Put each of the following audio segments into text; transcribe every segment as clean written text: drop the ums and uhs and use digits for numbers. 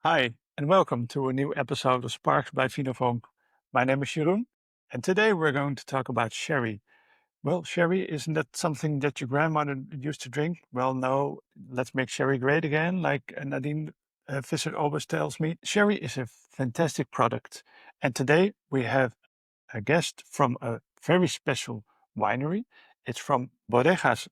Hi, and welcome to a new episode of Sparks by VinoVonk. My name is Jeroen, and today we're going to talk about sherry. Well, sherry, isn't that something that your grandmother used to drink? Well, no, let's make sherry great again, like Nadine Visser always tells me. Sherry is a fantastic product, and today we have a guest from a very special winery. It's from Bodegas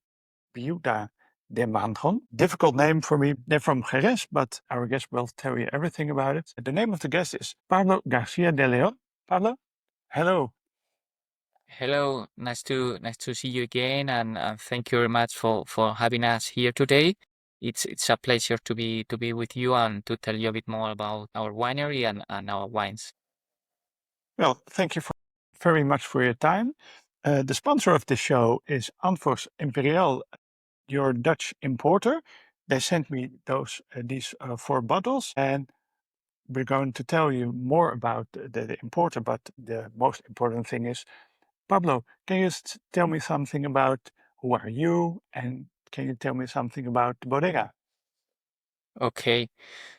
Viuda de Manjón. Difficult name for me. They're from Jerez, but our guest will tell you everything about it. The name of the guest is Pablo García de León. Pablo, hello. Hello, nice to see you again, and thank you very much for having us here today. It's a pleasure to be with you and to tell you a bit more about our winery and our wines. Well, thank you very much for your time. The sponsor of the show is Anvos Imperial, your Dutch importer. They sent me these 4 bottles, and we're going to tell you more about the importer. But the most important thing is, Pablo, can you tell me something about who are you, and can you tell me something about the bodega? Okay,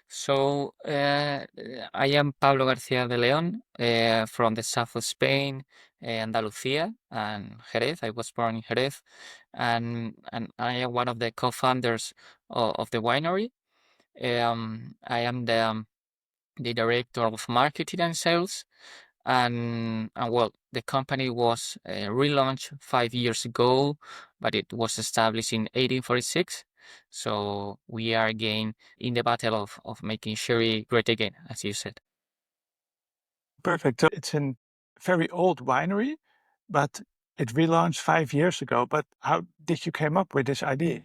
so I am Pablo García de León from the south of Spain, Andalucía, and Jerez. I was born in Jerez, and I am one of the co-founders of the winery. I am the director of marketing and sales. And well, the company was relaunched 5 years ago, but it was established in 1846. So we are again in the battle of making sherry great again, as you said. Perfect. So it's a very old winery, but it relaunched 5 years ago. But how did you came up with this idea?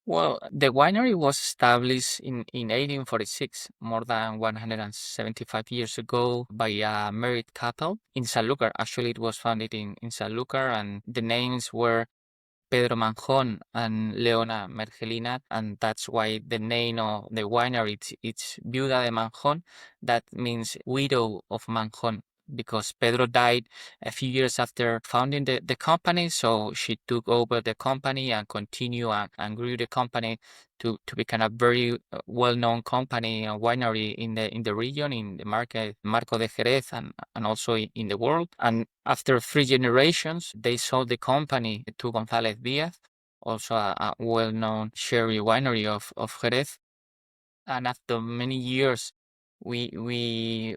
Well, the winery was established in 1846, more than 175 years ago, by a married couple in Sanlúcar. Actually, it was founded in Sanlúcar, and the names were Pedro Manjón and Leona Mergelina, and that's why the name of the winery it's Viuda de Manjón. That means widow of Manjón, because Pedro died a few years after founding the company, so she took over the company and continued and grew the company to become a very well-known company, a winery in the region, in the market, Marco de Jerez, and also in the world. And after 3 generations, they sold the company to González Díaz, also a well-known sherry winery of Jerez. And after many years, we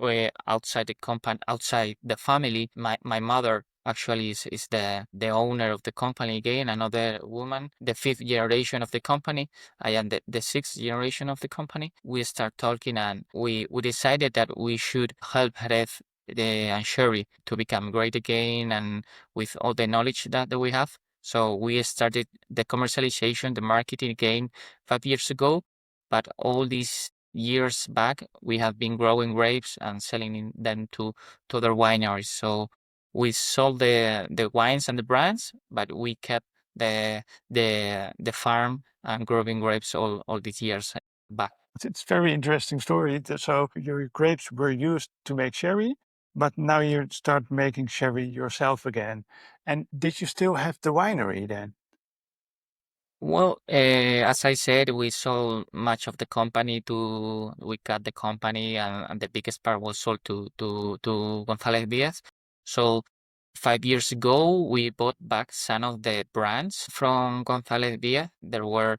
were outside the company, outside the family. My mother actually is the owner of the company again, another woman, the 5th generation of the company. I am the 6th generation of the company. We start talking, and we decided that we should help Jerez and Sherry to become great again, and with all the knowledge that we have. So we started the commercialization, the marketing again 5 years ago. But all these years back, we have been growing grapes and selling them to other wineries. So we sold the wines and the brands, but we kept the farm and growing grapes all these years back. It's a very interesting story. So your grapes were used to make sherry, but now you start making sherry yourself again. And did you still have the winery then? Well, as I said, we sold much of the company we cut the company, and the biggest part was sold to González Díaz. So 5 years ago, we bought back some of the brands from González Díaz. There were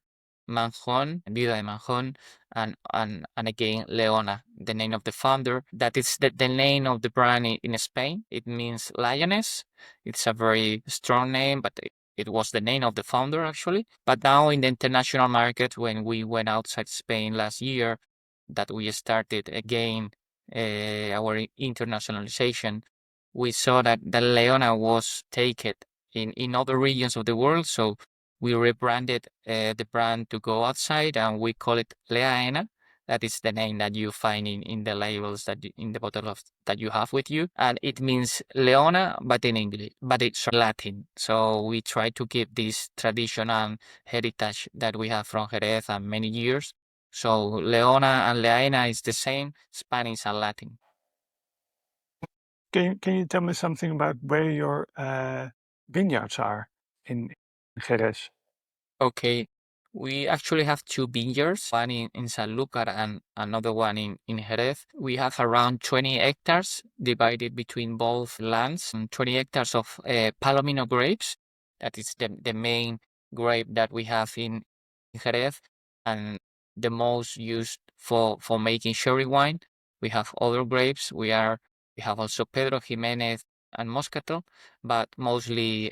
Manjón, Viuda de Manjón, and again, Leona, the name of the founder. That is the name of the brand in Spain. It means lioness. It's a very strong name, but it was the name of the founder, actually. But now in the international market, when we went outside Spain last year, that we started again our internationalization, we saw that the Leona was taken in other regions of the world. So we rebranded the brand to go outside, and we call it Leaena. That is the name that you find in the labels in the bottle that you have with you, and it means Leona, but in English, but it's Latin. So we try to keep this traditional heritage that we have from Jerez and many years. So Leona and Leaena is the same, Spanish and Latin. Can you tell me something about where your vineyards are in Jerez? Okay. We actually have two vineyards, one in Sanlúcar and another one in Jerez. We have around 20 hectares divided between both lands, and 20 hectares of Palomino grapes. That is the main grape that we have in Jerez and the most used for making sherry wine. We have other grapes. We have also Pedro Jimenez and Moscatel, but mostly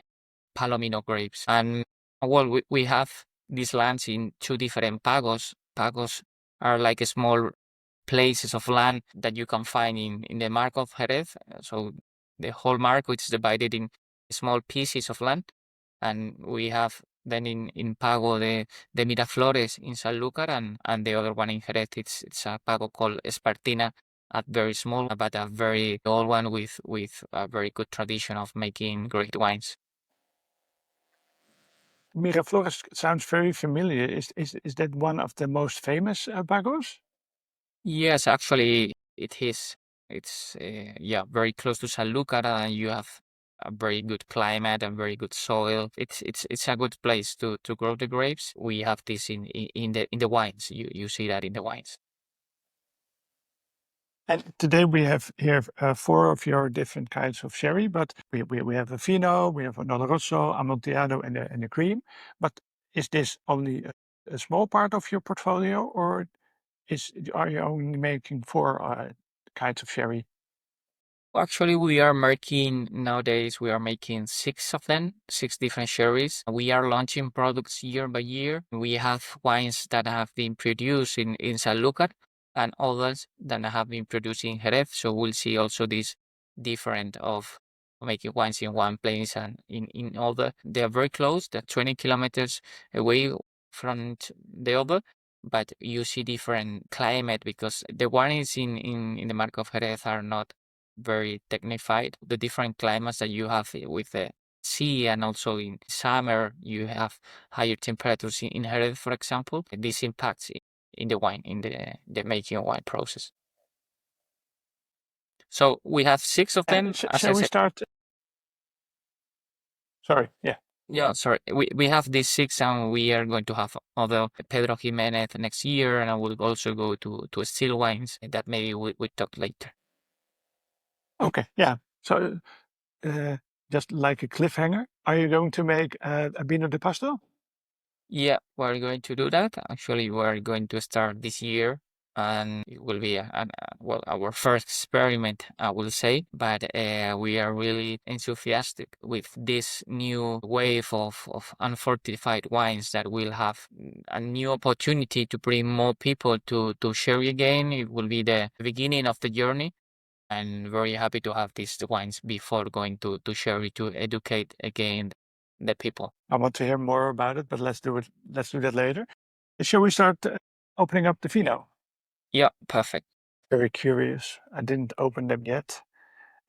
Palomino grapes. And well, we have these lands in two different pagos. Pagos are like small places of land that you can find in the Mark of Jerez. So the whole Mark, which is divided in small pieces of land. And we have then in Pago the Miraflores in Sanlúcar and the other one in Jerez. It's a Pago called Espartina, a very small but a very old one with a very good tradition of making great wines. Miraflores sounds very familiar. Is that one of the most famous Pagos? Yes, actually, it is. It's yeah, very close to Sanlúcar, and you have a very good climate and very good soil. It's a good place to grow the grapes. We have this in the wines. You see that in the wines. And today we have here four of your different kinds of sherry, but we have a Fino, we have an Oloroso, Amontillado, and a cream. But is this only a small part of your portfolio, or are you only making four kinds of sherry? Actually, we are making nowadays, we are making six of them, six different sherries. We are launching products year by year. We have wines that have been produced in Sanlúcar and others that have been produced in Jerez. So we'll see also this different of making wines in one place and in other. They are very close, they're 20 kilometers away from the other. But you see different climate because the wines in the Mark of Jerez are not very technified. The different climates that you have with the sea and also in summer you have higher temperatures in Jerez, for example. This impacts in the wine, in the making wine process. So we have six of them, as I Shall we said. start? Sorry, yeah. Yeah, sorry. We have these six, and we are going to have other Pedro Jimenez next year, and I will also go to still wines that maybe we talk later. Okay, yeah. So uh, just like a cliffhanger, are you going to make a Vino de Pasto? Yeah, we're going to do that. Actually, we're going to start this year, and it will be well, our first experiment, I will say. But we are really enthusiastic with this new wave of unfortified wines that will have a new opportunity to bring more people to sherry again. It will be the beginning of the journey. And very happy to have these wines before going to sherry to educate again the people. I want to hear more about it, but let's do it. Let's do that later. Shall we start opening up the Vino? Yeah, perfect. Very curious. I didn't open them yet.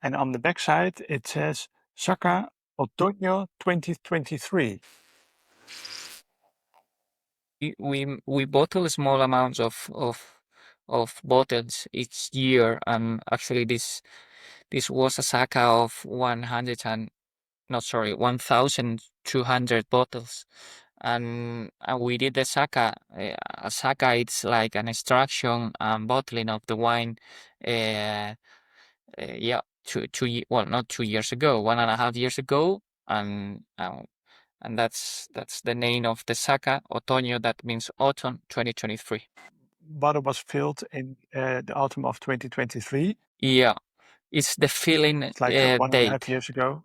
And on the back side, it says Saka Otoño 2023. We bottle small amounts of bottles each year, and actually this was a Saka of 1,200 bottles, and we did the Saka. A Saka, it's like an extraction and bottling of the wine. Uh, yeah, well, not 2 years ago, 1.5 years ago, and that's the name of the Saka, Otoño, that means autumn 2023. Bottle was filled in the autumn of 2023. Yeah, it's the filling It's like 1.5 date. years ago.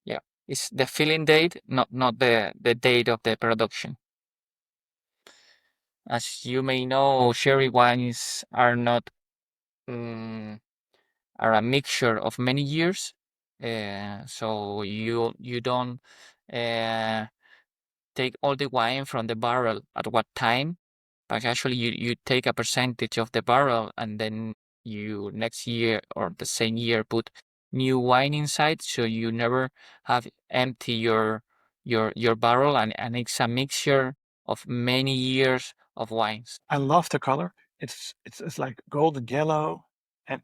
Yeah, it's the filling date, not the date of the production. As you may know, sherry wines are not are a mixture of many years. So you don't take all the wine from the barrel at what time, but actually you take a percentage of the barrel and then you next year or the same year put new wine inside, so you never have empty your barrel, and it's a mixture of many years of wines. I love the color. It's like golden yellow, and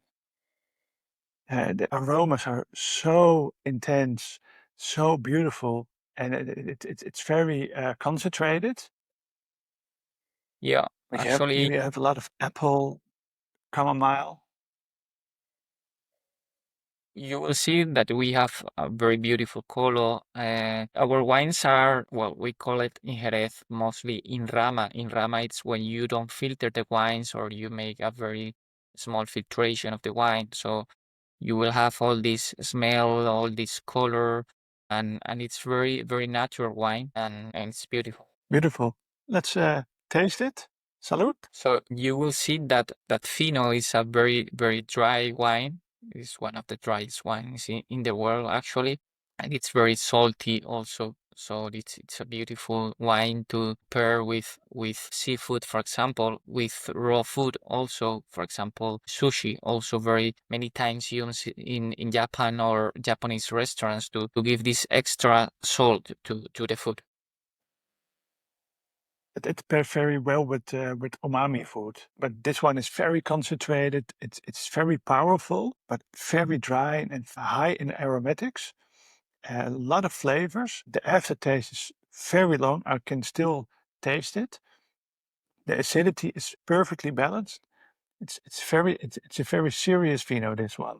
the aromas are so intense, so beautiful, and it's very concentrated. Yeah, But actually, you have a lot of apple, chamomile. you will see that we have a very beautiful color. Our wines are, well, we call it in Jerez, mostly in Rama. In Rama, it's when you don't filter the wines or you make a very small filtration of the wine. So you will have all this smell, all this color, and it's very, very natural wine, and it's beautiful. Beautiful. Let's taste it. Salud. So you will see that Fino is a very, very dry wine. It's one of the driest wines in the world, actually, and it's very salty also. So it's a beautiful wine to pair with seafood, for example, with raw food also, for example, sushi. Also, very many times used in Japan or Japanese restaurants to give this extra salt to the food. It pairs very well with umami food, but this one is very concentrated. It's very powerful, but very dry and high in aromatics. A lot of flavors. The aftertaste is very long. I can still taste it. The acidity is perfectly balanced. It's a very serious vino, this one.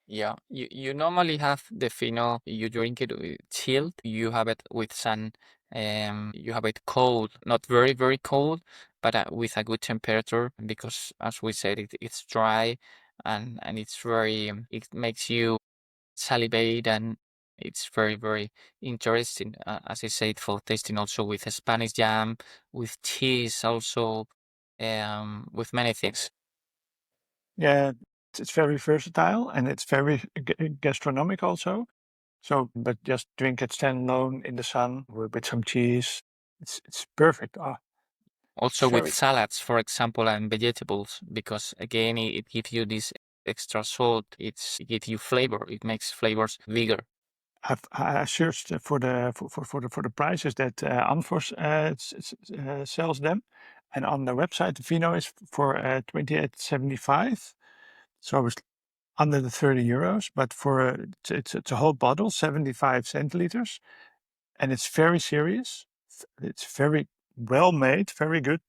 Yeah, you normally have the Fino, you drink it chilled, you have it with sun, you have it cold, not very, very cold, but with a good temperature because as we said, it's dry and it's very, it makes you salivate and it's very, very interesting, as I said, for tasting also with Spanish jam, with cheese also, with many things. Yeah, it's very versatile and it's very gastronomic also. So, but just drink it standalone in the sun with some cheese. It's perfect. It's Also with very. salads, for example, and vegetables, because again, it gives you this extra salt. It gives you flavor. It makes flavors bigger. I searched for the prices that Anfors sells them, and on the website the Vino is for 28.75. So it's under the 30 euros, but for it's a whole bottle, 75 centiliters, and it's very serious. It's very well made, very good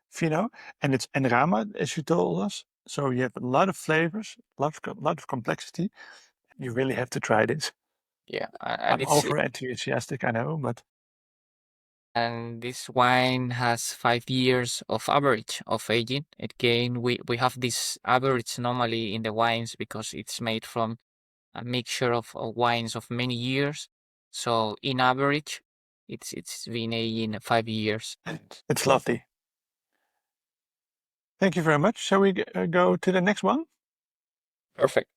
Fino, and it's Enrama, as you told us. So you have a lot of flavors, lot of complexity. You really have to try this. Yeah, I'm over enthusiastic, I know, but and this wine has 5 years of average of aging. Again, we have this average normally in the wines because it's made from a mixture of wines of many years. So in average, it's been aging 5 years. it's lovely. Thank you very much. Shall we go to the next one? Perfect.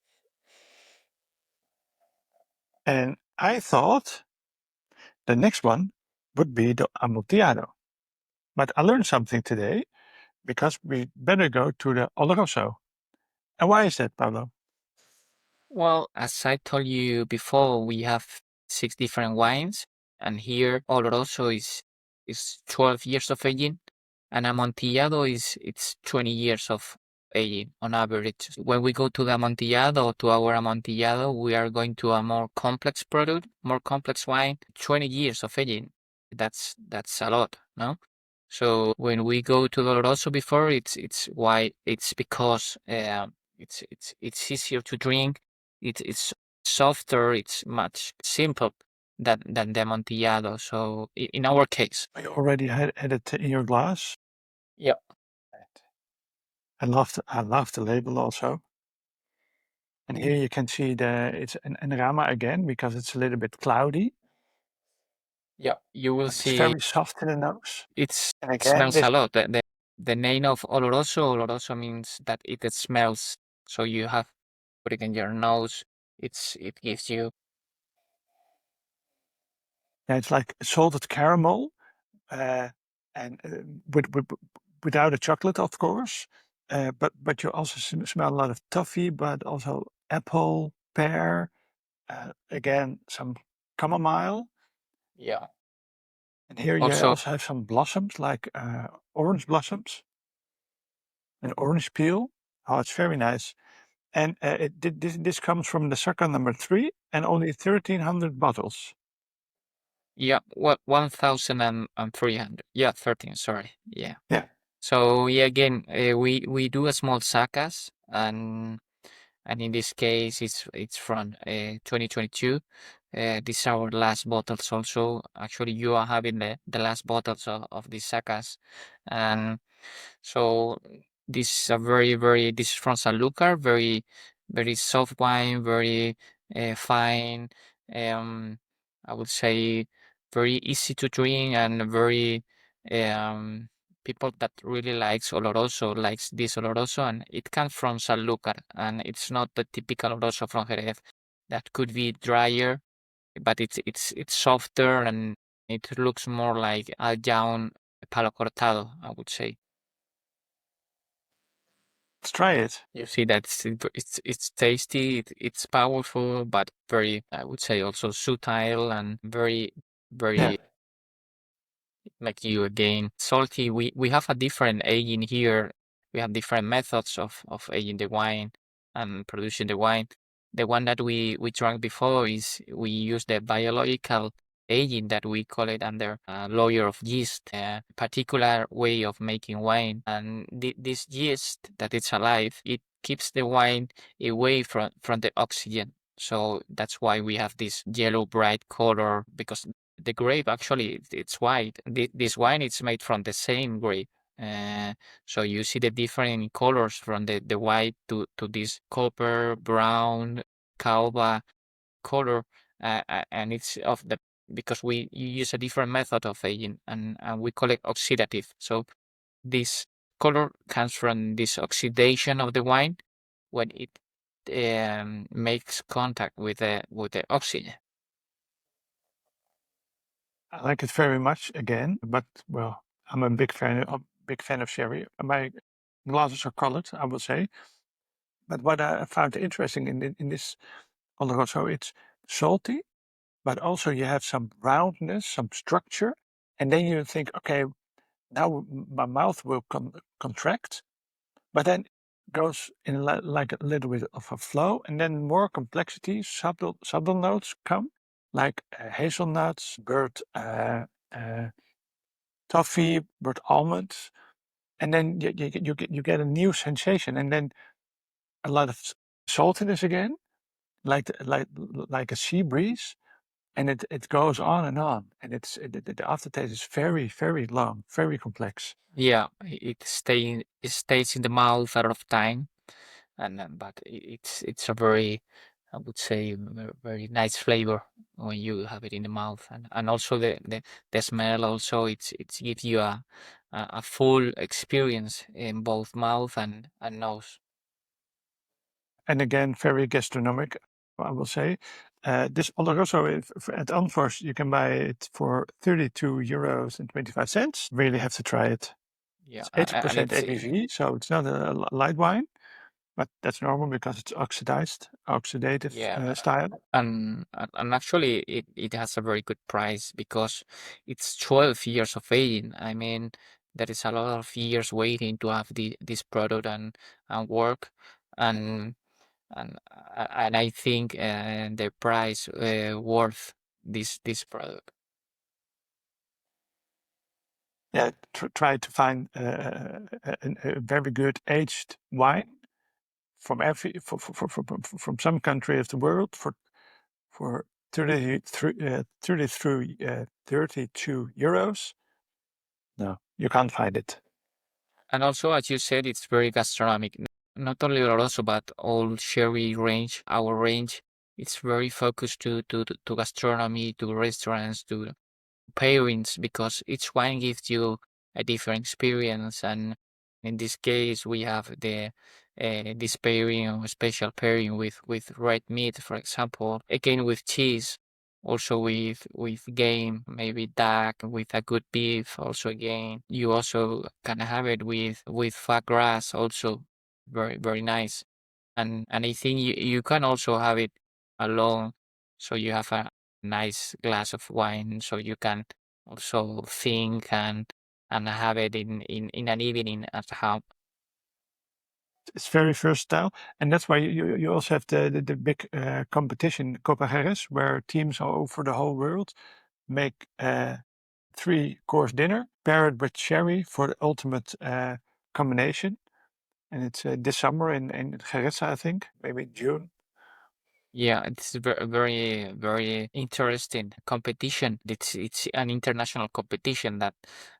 And I thought the next one would be the Amontillado. But I learned something today because we better go to the Oloroso. And why is that, Pablo? Well, as I told you before, we have 6 different wines, and here Oloroso is 12 years of aging, and Amontillado is it's 20 years of aging on average. When we go to the Amontillado, to our Amontillado, we are going to a more complex product, more complex wine, 20 years of aging. That's a lot, no? So when we go to the Oloroso before, it's because it's easier to drink, it's softer, it's much simpler than the Amontillado. So in our case, You already had it in your glass. yeah, I love the label also. And here you can see it's an Rama again because it's a little bit cloudy, yeah, you will but it's see very soft in the nose. it And again, smells this a lot. The name of Oloroso means that it smells. So you have put it in your nose. It gives you yeah, it's like salted caramel, uh, and without a chocolate, of course. But you also smell a lot of toffee, but also apple, pear, again some chamomile. yeah. And here you Also, also have some blossoms like orange blossoms and orange peel. Oh, it's very nice. And this comes from the circle number 3 and only 1,300 bottles. Yeah, what 1,300. Yeah, 13. Sorry. Yeah. Yeah. So yeah, again, we do a small sacas, and in this case, it's from 2022. These are our last bottles. Also, actually, you are having the last bottles of these sacas, and so this is a very this is from Sanlúcar, very soft wine, very fine. Um, I would say very easy to drink and very um people that really likes Oloroso likes this Oloroso, and it comes from Sanlúcar, and it's not the typical Oloroso from Jerez that could be drier, but it's softer and it looks more like a young palo cortado, I would say. Let's try it. You see that it's tasty, it's powerful, but very, I would say, also subtle and very Yeah. very like you again salty. We have a different aging here. We have different methods of aging the wine and producing the wine. The one that we drank before is we use the biological aging that we call it under layer of yeast, a particular way of making wine. And this yeast that it's alive, it keeps the wine away from the oxygen. So that's why we have this yellow bright color, because the grape actually it's white. This wine is made from the same grape. So you see the different colors from the white to this copper, brown, cauba color, and it's of the because we you use a different method of aging, and we call it oxidative. So this color comes from this oxidation of the wine when it makes contact with the oxygen. I like it very much again, but well, I'm a big fan of sherry. My glasses are colored, I would say. But what I found interesting in this Oloroso, it's salty, but also you have some roundness, some structure, and then you think, okay, now my mouth will contract, but then goes in like a little bit of a flow, and then more complexity, subtle notes come, like hazelnuts, burnt uh, toffee, burnt almonds, and then you get a new sensation, and then a lot of saltiness again, like a sea breeze, and it goes on, and the aftertaste is very long, very complex. Yeah, it stays in the mouth a lot of time, and but it's a very, I would say, very nice flavor when you have it in the mouth, and also the smell also it's gives you a full experience in both mouth and nose. And again, very gastronomic, I will say. This Oloroso at Anfors, you can buy it for €32.25. Really have to try it. Yeah, It's and 80% it's ABV, so it's not a light wine, but that's normal because it's oxidative yeah, style. and actually it has a very good price because it's 12 years of aging. I mean, there is a lot of years waiting to have this product and work, and and I think the price worth this product. Yeah, try to find a very good aged wine from from some country of the world for 32 euros. No, you can't find it. And also, as you said, it's very gastronomic. Not only Oloroso, but all sherry range, our range, it's very focused to gastronomy, to restaurants, to pairings, because each wine gives you a different experience. And in this case, we have the this pairing or special pairing with red meat, for example, again with cheese, also with game, maybe duck with a good beef. Also, again, you also can have it with foie gras, also very nice. And I think you can also have it alone, so you have a nice glass of wine, so you can also think and have it in an evening at home. It's very versatile, and that's why you also have the big competition Copa Jerez, where teams all over the whole world make a 3-course dinner, pair it with sherry for the ultimate combination. And it's this summer in Jerez, I think, maybe June. Yeah, it's very, very interesting competition. It's an international competition that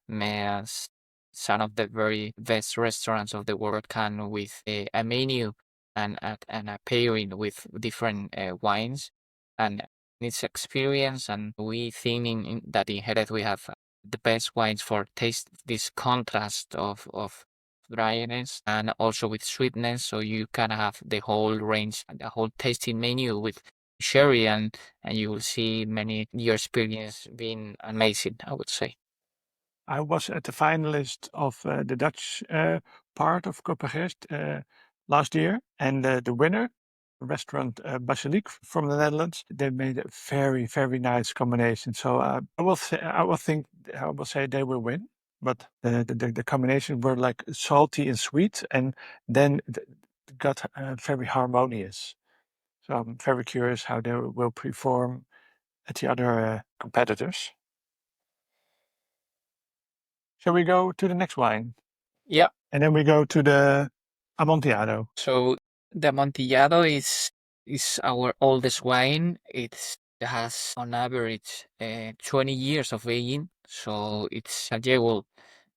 makes some of the very best restaurants of the world come with a menu and a pairing with different wines, and it's experience. And we think that in Jerez we have the best wines for taste this contrast of dryness and also with sweetness, so you can have the whole range, the whole tasting menu with sherry, and you will see your experience being amazing, I would say. I was at the finalist of the Dutch part of Copenhagen last year, and the winner, restaurant Basilique from the Netherlands, they made a very, very nice combination. So I will say they will win. But the combination were like salty and sweet, and then got very harmonious. So I'm very curious how they will perform at the other competitors. Shall we go to the next wine? Yeah. And then we go to the Amontillado. So the Amontillado is our oldest wine. It has on average 20 years of aging, so it's a jewel.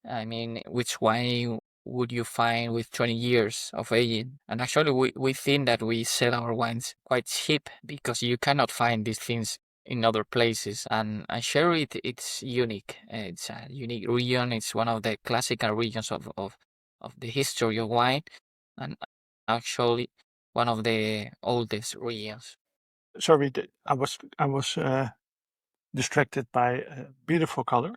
I mean, which wine would you find with 20 years of aging? And actually, we think that we sell our wines quite cheap because you cannot find these things in other places. And sherry, it's unique. It's a unique region. It's one of the classical regions of the history of wine, and actually one of the oldest regions. Sorry, I was distracted by a beautiful color.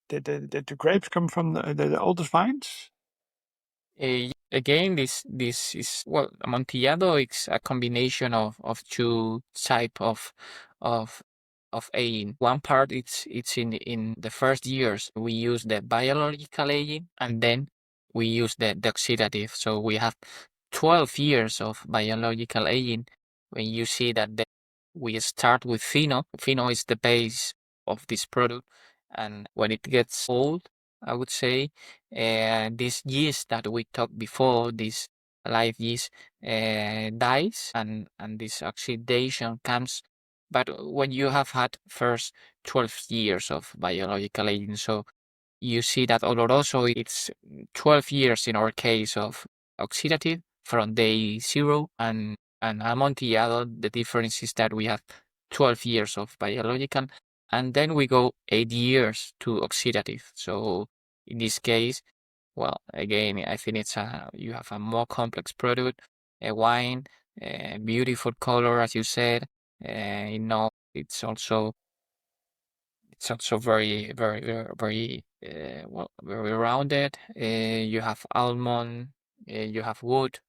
Did the grapes come from the oldest vines? Again, this is, well, Amontillado. It's a combination of two type of aging. One part it's in the first years we use the biological aging, and then we use the oxidative. So we have 12 years of biological aging. When you see that we start with Fino. Fino is the base of this product, and when it gets old, I would say, this yeast that we talked before, this live yeast, dies, and this oxidation comes. But when you have had first 12 years of biological aging, so you see that Oloroso, it's 12 years in our case of oxidative from day 0, and Amontillado, the difference is that we have 12 years of biological, and then we go 8 years to oxidative. So in this case, well, again, I think you have a more complex product, a wine, a beautiful color, as you said. It's also very, very, very, very well, very rounded. You have almond, you have wood.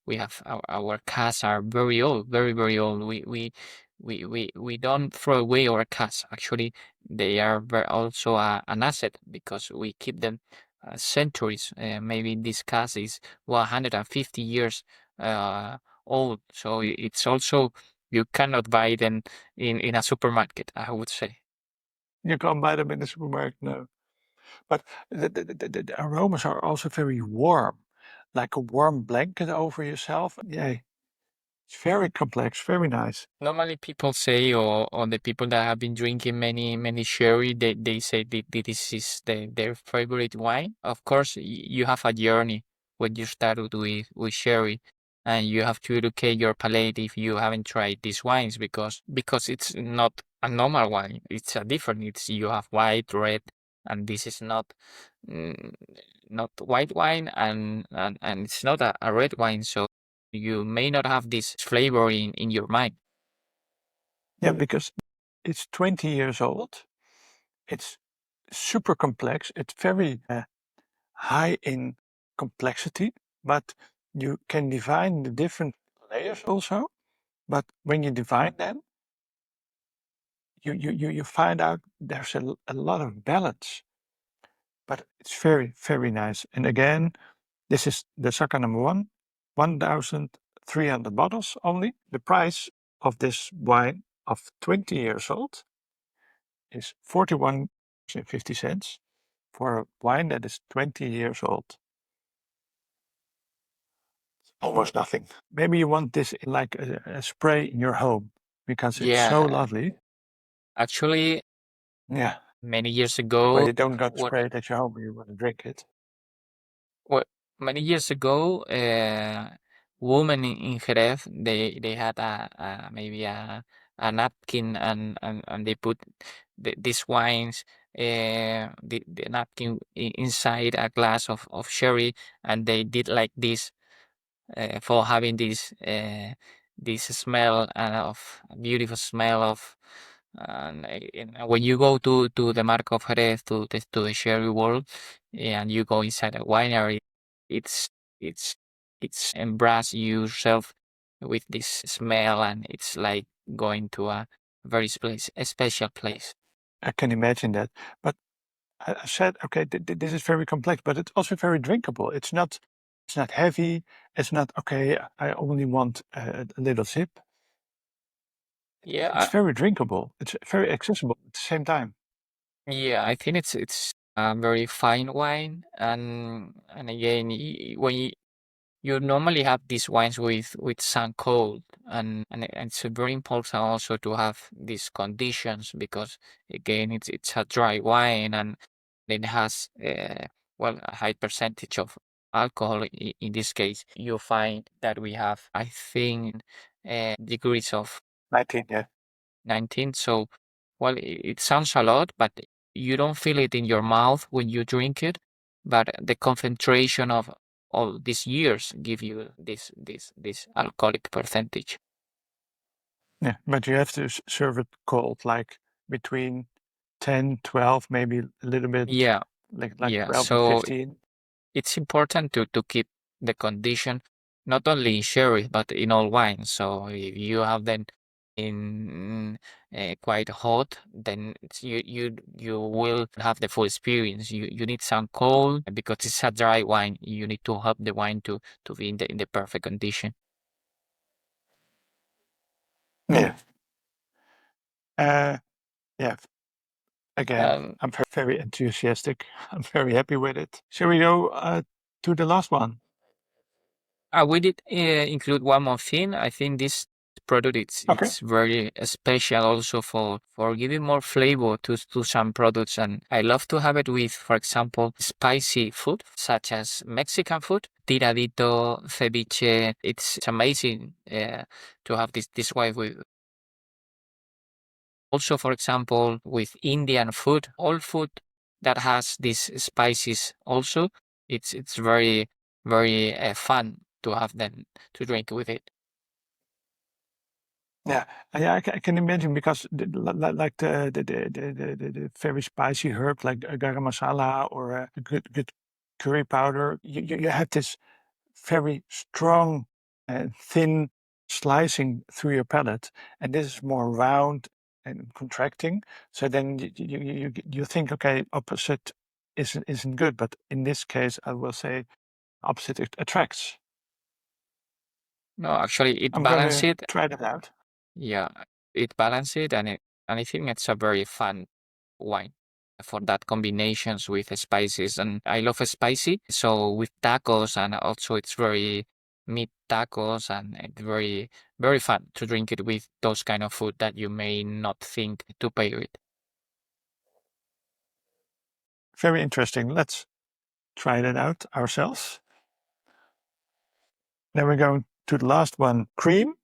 We have our casks are very old, very, very old. We don't throw away our casks. Actually, they are also an asset because we keep them centuries. Maybe this cask is 150 years old. So it's also, you cannot buy them in a supermarket, I would say. You can't buy them in the supermarket, no. But the aromas are also very warm, like a warm blanket over yourself. Yeah, it's very complex, very nice. Normally, people say, or the people that have been drinking many sherry, they say that this is their favorite wine. Of course, you have a journey when you start with sherry, and you have to educate your palate if you haven't tried these wines because it's not a normal wine. It's a different. It's you have white, red, and this is mm, not white wine, and it's not a red wine. So you may not have this flavor in your mind. Yeah, because it's 20 years old. It's super complex. It's very high in complexity, but you can define the different layers also. But when you define them, you find out there's a lot of balance. But it's very, very nice. And again, this is the Saka number 1,300 bottles only. The price of this wine of 20 years old is 41.50 for a wine that is 20 years old. Almost nothing. Maybe you want this in like a spray in your home because it's so Yeah, lovely. actually, Yeah, many years but ago, you don't got what spray it at your home. You want to drink it. what many years ago, women in Jerez, they had a maybe a napkin and they put these wines, the napkin inside a glass of sherry, and they did like this for having this smell of beautiful smell of. And when you go to the Mark of Jerez to the sherry world, and you go inside a winery, it's it's it's embrace yourself with this smell, and it's like going to a special place. I can imagine that. But I said, okay, this is very complex, but it's also very drinkable. It's not heavy. It's not okay. I only want a little sip. It's Yeah, very drinkable. It's very accessible at the same time. yeah, I think it's a very fine wine, and again, when you normally have these wines with sun cold, and it's very important also to have these conditions because again, it's a dry wine and it has well a high percentage of alcohol. In this case, you find that we have, I think, degrees of 19, yeah. 19. So, well, it sounds a lot, but you don't feel it in your mouth when you drink it. But the concentration of all these years give you this alcoholic percentage. Yeah, but you have to serve it cold, like between 10, 12, maybe a little bit Yeah, like yeah. 12 and So 15. it's important to keep the condition not only in sherry but in all wines. So if you have them in quite hot, then you will have the full experience. You need some cold because it's a dry wine. You need to help the wine to be in the perfect condition. Yeah. Uh, yeah. Again, Um, I'm very enthusiastic. I'm very happy with it. Shall we go to the last one? We did include one more thing. I think this product Okay. it's very special also for giving more flavor to some products, and I love to have it with, for example, spicy food such as Mexican food, tiradito, ceviche. It's amazing to have this wine with. Also, for example, with Indian food, all food that has these spices also, it's very fun to have them to drink with it. Yeah, yeah, I can imagine because like the very spicy herb like garam masala or a good curry powder, you have this very strong and thin slicing through your palate, and this is more round and contracting. So then you think, okay, opposite isn't good, but in this case, I will say opposite attracts. No, actually, it I'm balances gonna it. try that out. Yeah, it balances it, and I think it's a very fun wine for that combinations with spices. And I love spicy, so with tacos, and also it's very meat tacos, and it's very fun to drink it with those kind of food that you may not think to pair it. Very interesting. Let's try that out ourselves. Then we're going to the last one, cream.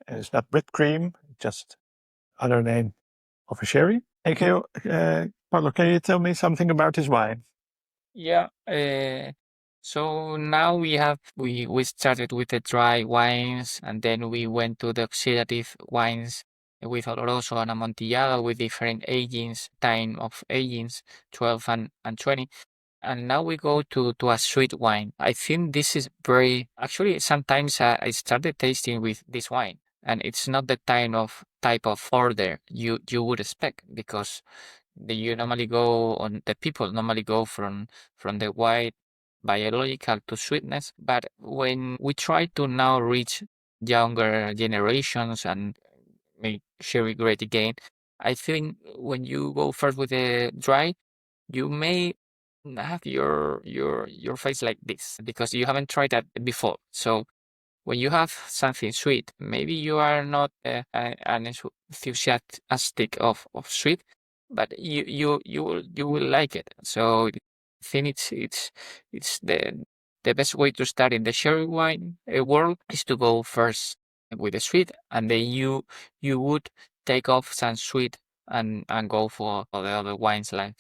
And it's not whipped cream, just other name of a sherry. Okay, Pablo, can you tell me something about this wine? Yeah. So now we started with the dry wines, and then we went to the oxidative wines with Oloroso and Amontillado with different agings, time of agings, 12 and 20. And now we go to a sweet wine. I think this is very actually sometimes I started tasting with this wine, and it's not the type of order you would expect because the people normally go from the white biological to sweetness. But when we try to now reach younger generations and make sherry great again. I think when you go first with the dry, you may have your face like this because you haven't tried that before. So when you have something sweet, maybe you are not an enthusiastic of sweet, but you will like it. So I think it's the best way to start in the sherry wine world is to go first with the sweet, and then you would take off some sweet and go for the other wines like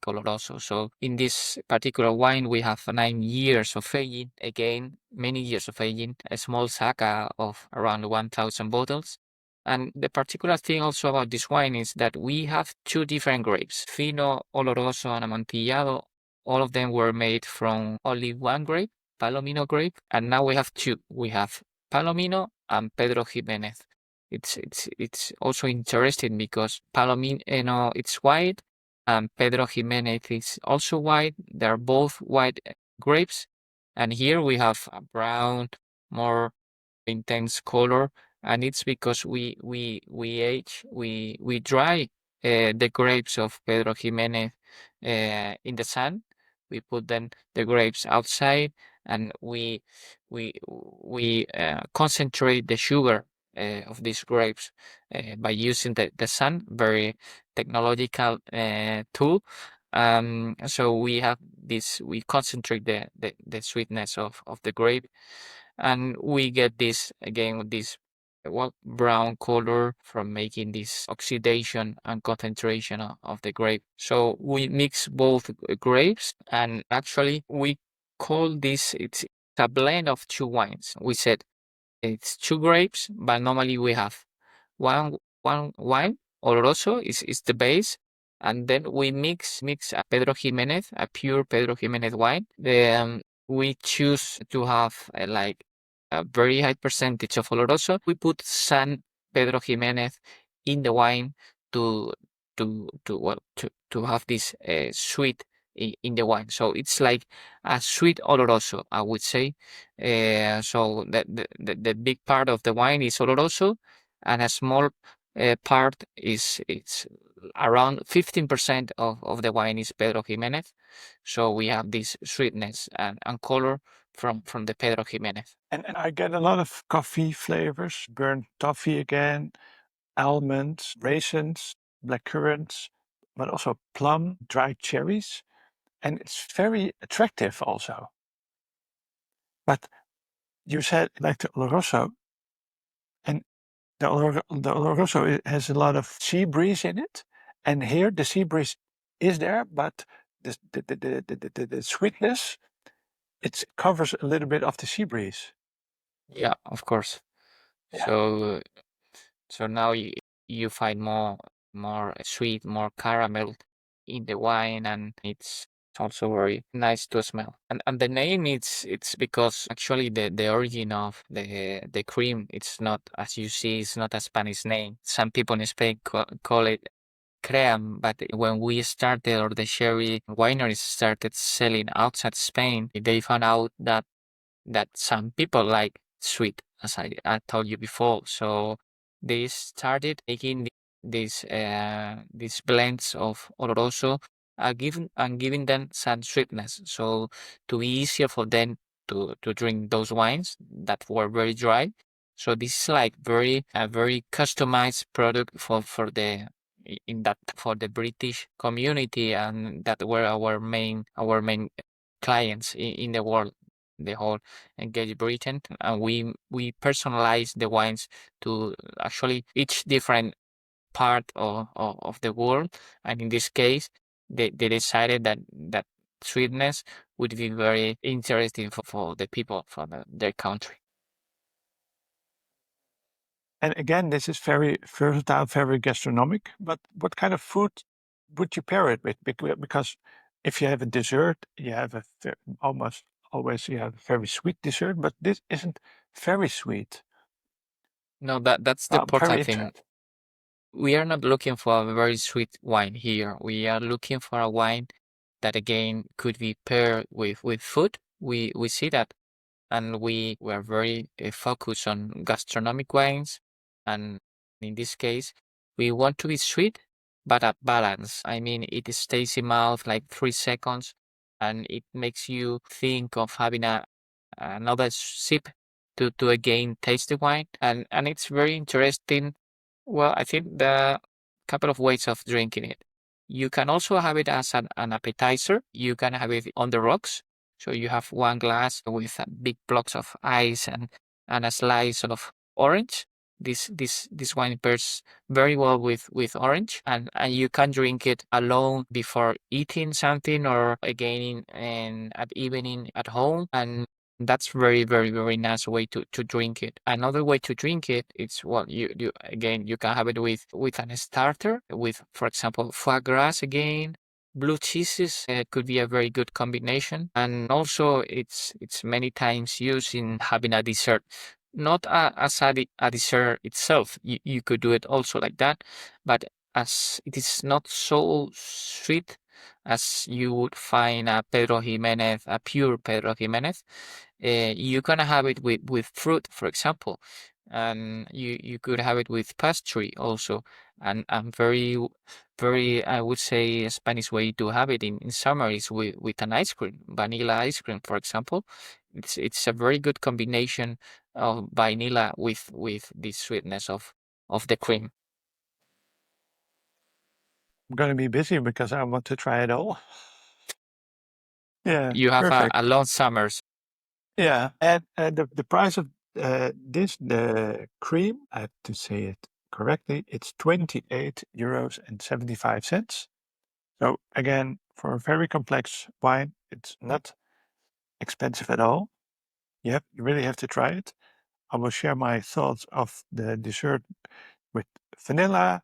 Oloroso. So in this particular wine, we have 9 years of aging, again, many years of aging, a small saca of around 1,000 bottles. And the particular thing also about this wine is that we have two different grapes, Fino, Oloroso, and Amontillado. All of them were made from only one grape, Palomino grape, and now we have two. We have Palomino and Pedro Jimenez. It's also interesting because Palomino it's white and Pedro Jimenez is also white. They're both white grapes, and here we have a brown, more intense color, and it's because we dry the grapes of Pedro Jimenez in the sun. We put the grapes outside, and we concentrate the sugar of these grapes by using the sun, very technological tool. So we have this, we concentrate the sweetness of the grape, and we get this again with this brown color from making this oxidation and concentration of the grape. So we mix both grapes, and actually we call this, it's a blend of two wines. We said it's two grapes, but normally we have one wine, Oloroso is the base, and then we mix a Pedro Jimenez, a pure Pedro Jimenez wine. We choose to have like a very high percentage of Oloroso. We put San Pedro Jimenez in the wine to to have this sweet in the wine. So it's like a sweet Oloroso, I would say. So the big part of the wine is Oloroso, and a small part is it's around 15% of the wine is Pedro Jimenez. So we have this sweetness and color from the Pedro Jimenez. And I get a lot of coffee flavors, burnt toffee again, almonds, raisins, black currants, but also plum, dried cherries. And it's very attractive also. But you said like the Oloroso, and the Oloroso has a lot of sea breeze in it. And here the sea breeze is there, but the sweetness, it covers a little bit of the sea breeze. Yeah, of course. Yeah. So now you find more sweet, more caramel in the wine, and it's also very nice to smell. And the name it's because actually the origin of the cream, it's not, as you see, it's not a Spanish name. Some people in Spain call it creme, but when we started, or the sherry wineries started selling outside Spain, they found out that some people like sweet, as I told you before. So they started making these blends of Oloroso, giving them some sweetness, so to be easier for them to drink those wines that were very dry. So this is like a very customized product for the for the British community, and that were our main clients in the world, the whole Engage Britain, and we personalize the wines to actually each different part of the world, and in this case they decided that sweetness would be very interesting for the people from their country. And again, this is very versatile, very gastronomic. But what kind of food would you pair it with? Because if you have a dessert, you have almost always you have a very sweet dessert, but this isn't very sweet. No, that's the Very important thing. interesting. We are not looking for a very sweet wine here. We are looking for a wine that again could be paired with food. We see that and we were very focused on gastronomic wines. And in this case, we want to be sweet, but at balance. I mean, it stays in mouth like 3 seconds, and it makes you think of having another sip to again taste the wine. And it's very interesting. Well, I think the couple of ways of drinking it. You can also have it as an appetizer. You can have it on the rocks. So you have one glass with big blocks of ice and a slice of orange. This wine pairs very well with orange, and you can drink it alone before eating something, or again at evening at home. And that's very, very, very nice way to drink it. Another way to drink it is, well, you again, you can have it with an starter, with, for example, foie gras again. Blue cheeses could be a very good combination, and also it's many times used in having a dessert. Not as a dessert itself. You could do it also like that, but as it is not so sweet as you would find a Pedro Jimenez, a pure Pedro Jimenez, you can have it with fruit, for example, and you could have it with pastry also, and very, I would say, a Spanish way to have it in summer is with an ice cream, vanilla ice cream, for example. It's a very good combination of vanilla with the sweetness of the cream. I'm going to be busy because I want to try it all. Yeah, You have perfect. a long summers. Yeah, and the price of the cream, I have to say it correctly, it's 28 euros and 75 cents. So again, for a very complex wine, it's not expensive at all. You really have to try it. I will share my thoughts of the dessert with vanilla,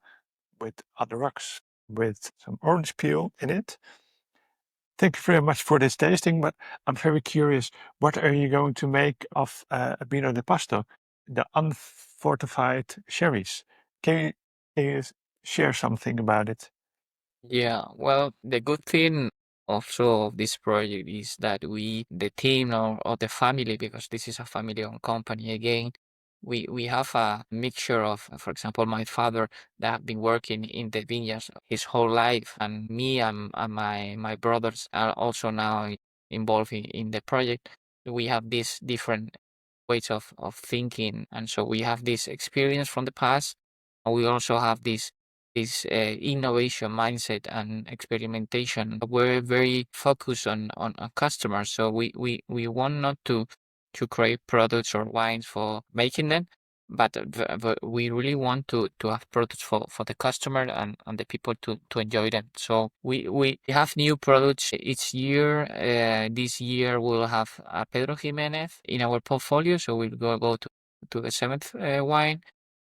with other rocks, with some orange peel in it. Thank you very much for this tasting, but I'm very curious, what are you going to make of Vino de Pasto, the unfortified sherries? Can you share something about it? Yeah, well, the good thing also of this project is that the team or the family, because this is a family-owned company again, we have a mixture of, for example, my father that have been working in the vineyards his whole life, and me and my brothers are also now involved in the project. We have these different ways of thinking, and so we have this experience from the past, and we also have this innovation mindset and experimentation. We're very focused on customers, so we want not to create products or wines for making them, but we really want to have products for the customer and the people to enjoy them. So we have new products each year. This year we'll have a Pedro Jimenez in our portfolio, so we'll go to the seventh wine.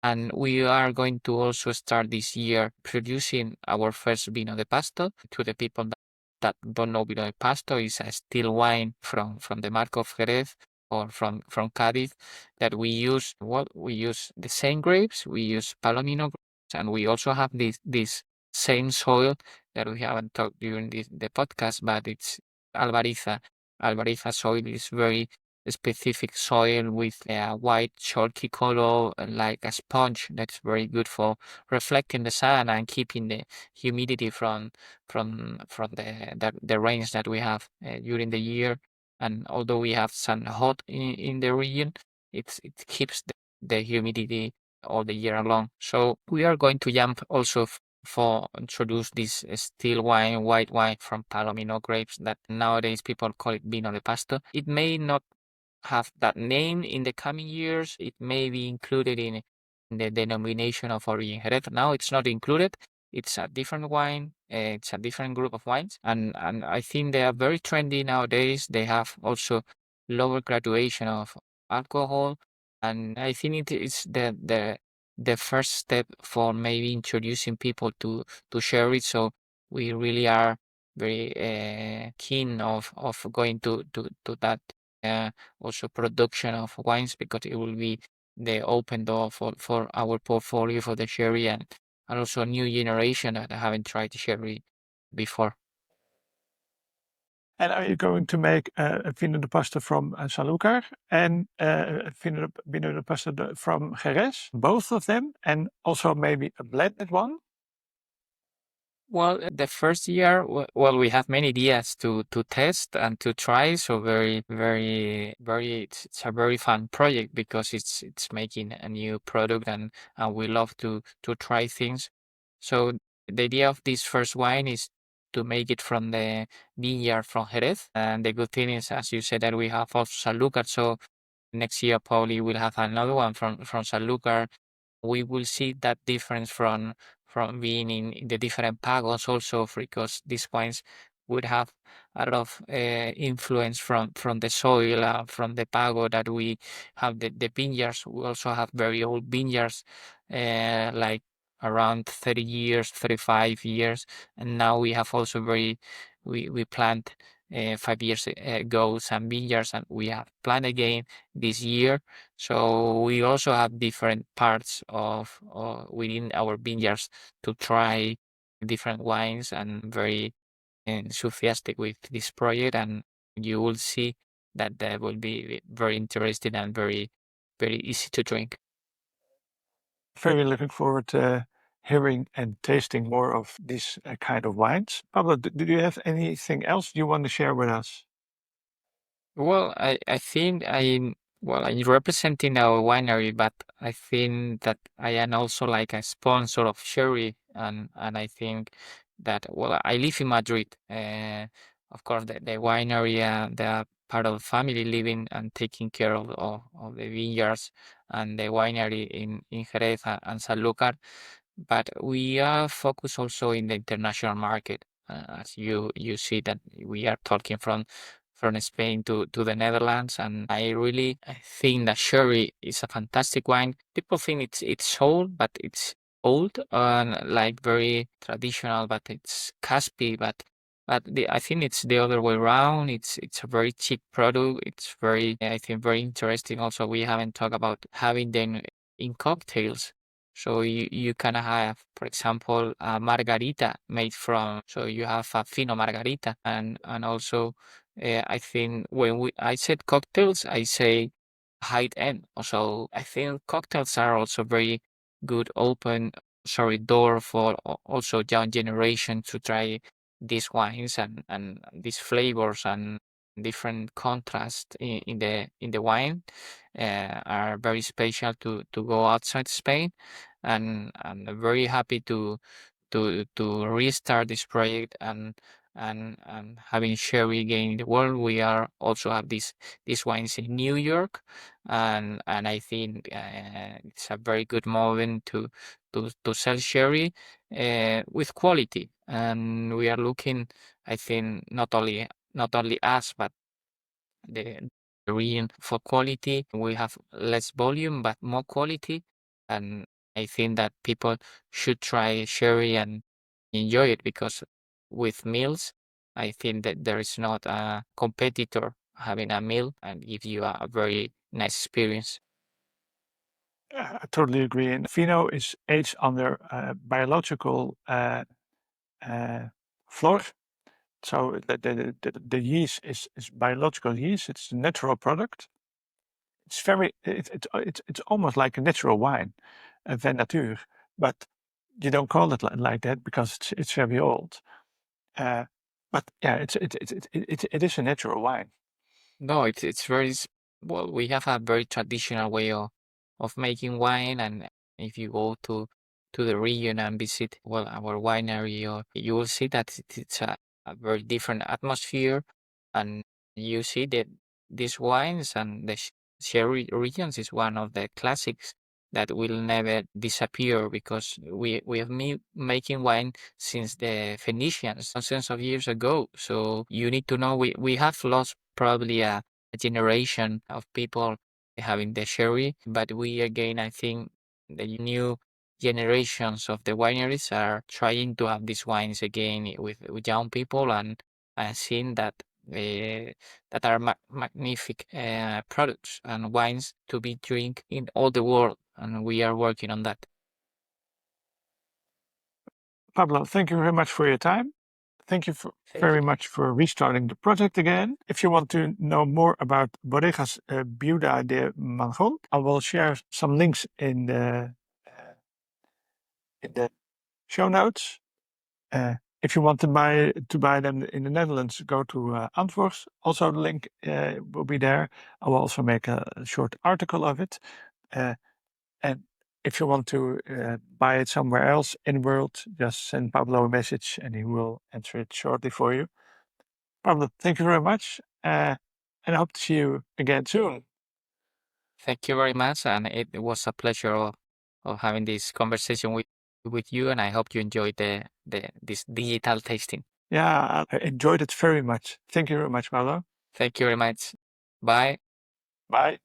And we are going to also start this year producing our first Vino de Pasto. To the people that don't know, Vino de Pasto is a still wine from the Mark of Jerez, or from Cádiz, that we use. Well, we use the same grapes, we use Palomino grapes, and we also have this same soil that we haven't talked during the podcast, but it's Albariza. Albariza soil is very specific soil with a white chalky color, like a sponge, that's very good for reflecting the sun and keeping the humidity from the rains that we have during the year. And although we have some hot in the region, it keeps the humidity all the year long. So we are going to jump also for introduce this still wine, white wine from Palomino grapes, that nowadays people call it Vino de Pasto. It may not have that name in the coming years. It may be included in the denomination of origin Jerez. Now it's not included. It's a different wine. It's a different group of wines, and I think they are very trendy nowadays. They have also lower graduation of alcohol, and I think it is the first step for maybe introducing people to sherry. So we really are very keen of going to that also production of wines, because it will be the open door for our portfolio for the sherry, and also a new generation that haven't tried sherry before. And are you going to make a Vino de Pasta from Sanlúcar and Vino de Pasta from Jerez, both of them, and also maybe a blended one? Well, the first year, well, we have many ideas to test and to try. So it's a very fun project because it's making a new product and we love to try things. So the idea of this first wine is to make it from the vineyard from Jerez. And the good thing is, as you said, that we have also Sanlúcar. So next year probably we'll have another one from Sanlúcar. We will see that difference from being in the different Pagos also because these wines would have a lot of influence from the soil, from the Pago that we have the vineyards. We also have very old vineyards, like around 30 years, 35 years. And now we have also we planted 5 years ago some vineyards and we have planted again this year. So we also have different parts of within our vineyards to try different wines and very enthusiastic with this project. And you will see that that will be very interesting and very easy to drink. Very looking forward to hearing and tasting more of these kind of wines. Pablo, do you have anything else you want to share with us? Well, I think I'm representing our winery, but I think that I am also like a sponsor of Sherry, and I think that well, I live in Madrid. Of course, the winery, they are part of the family living and taking care of the vineyards and the winery in Jerez and Sanlúcar. But we are focused also in the international market, as you see that we are talking from Spain to the Netherlands, and I think that sherry is a fantastic wine. People think it's old, but it's old and like very traditional, but it's caspy, but I think it's the other way around. It's a very cheap product. It's very I think very interesting. Also, we haven't talked about having them in cocktails. So you can have, for example, a margarita made from. So you have a Fino margarita, and also I think when I said cocktails, I say high end. So I think cocktails are also very good door for also young generation to try these wines and these flavors and different contrast in the wine are very special to go outside Spain, and I'm very happy to restart this project and having sherry again in the world. We are also have these wines in New York, and I think it's a very good moment to sell sherry with quality. And we are looking, I think, not only us but the region for quality. We have less volume but more quality, and I think that people should try sherry and enjoy it because with meals, I think that there is not a competitor having a meal and give you a very nice experience. I totally agree. And Fino is aged under biological flora. So the yeast is biological yeast. It's a natural product. It's it's almost like a natural wine, a vin nature, but you don't call it like that because it's very old. Uh, but yeah, it is a natural wine. No, it's very well. We have a very traditional way of making wine, and if you go to the region and visit well our winery, or you will see that it's a very different atmosphere, and you see that these wines and the sherry regions is one of the classics that will never disappear because we have been making wine since the Phoenicians thousands of years ago. So you need to know we have lost probably a generation of people having the sherry, but we again I think the new generations of the wineries are trying to have these wines again with young people and seeing that are magnific products and wines to be drink in all the world, and we are working on that. Pablo, thank you very much for your time. thank you Thank very you. much for restarting the project again. If you want to know more about Bodegas Viuda de Manjón, I will share some links in the show notes. If you want to buy them in the Netherlands, go to Antwerp. Also, the link will be there. I will also make a short article of it. And if you want to buy it somewhere else in the world, just send Pablo a message and he will answer it shortly for you. Pablo, thank you very much. And I hope to see you again soon. Thank you very much, and it was a pleasure of having this conversation with you, and I hope you enjoyed this digital tasting. Yeah, I enjoyed it very much. Thank you very much, Pablo. Thank you very much. Bye. Bye.